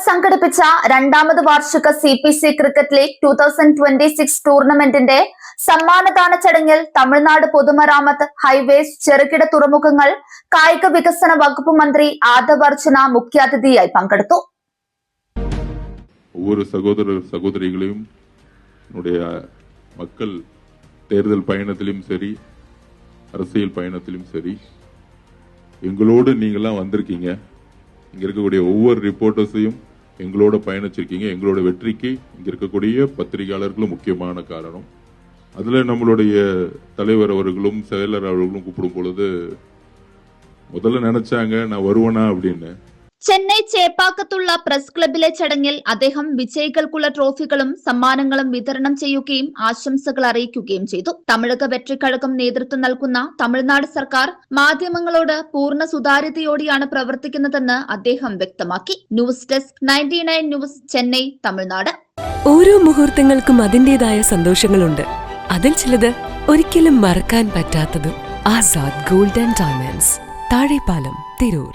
സംഘടിപ്പിച്ച രണ്ടാമത് വാർഷിക CPC ക്രിക്കറ്റ് ലീഗ് 2026 ടൂർണമെന്റിന്റെ സമ്മാനദാന ചടങ്ങിൽ തമിഴ്നാട് പൊതുമരാമത്ത്, ഹൈവേസ്, ചെറുകിട തുറമുഖങ്ങൾ, കായിക വികസന വകുപ്പ് മന്ത്രി ആദവ് അർജുന മുഖ്യാതിഥിയായി പങ്കെടുത്തു. ஒவ்வொரு சகோதரிகளையும் மக்கள் தேர்தல் பயணத்திலும் சரி, அரசியல் பயணத்திலும் சரி, எங்களோடு நீங்களாம் வந்திருக்கீங்க. இங்க இருக்கக்கூடிய ஒவ்வொரு ரிப்போர்ட்டர்ஸையும் எங்களோட பயணிச்சிருக்கீங்க. எங்களோட வெற்றிக்கு இங்க இருக்கக்கூடிய பத்திரிகையாளர்களும் முக்கியமான காரணம். அதுல நம்மளுடைய தலைவர் அவர்களும் செயலர் அவர்களும் கூப்பிடும் பொழுது முதல்ல நினைச்சாங்க நான் வருவனா அப்படின்னு. ചെന്നൈ ചേപ്പാക്കത്തുള്ള പ്രസ് ക്ലബിലെ ചടങ്ങിൽ അദ്ദേഹം വിജയികൾക്കുള്ള ട്രോഫികളും സമ്മാനങ്ങളും വിതരണം ചെയ്യുകയും ആശംസകൾ അറിയിക്കുകയും ചെയ്തു. തമിഴക വെട്രിക്കഴകം നേതൃത്വം നൽകുന്ന തമിഴ്നാട് സർക്കാർ മാധ്യമങ്ങളോട് പൂർണ്ണ സുതാര്യതയോടെയാണ് പ്രവർത്തിക്കുന്നതെന്ന് അദ്ദേഹം വ്യക്തമാക്കി. News desk 99 news, Chennai, Tamil Nadu. ഓരോ മുഹൂർത്തങ്ങൾക്കും അതിന്റേതായ സന്തോഷങ്ങളുണ്ട്. അതിൽ ചിലത് ഒരിക്കലും മറക്കാൻ പറ്റാത്തതും. Azad gold and diamonds, Thazhepalam, Tirur.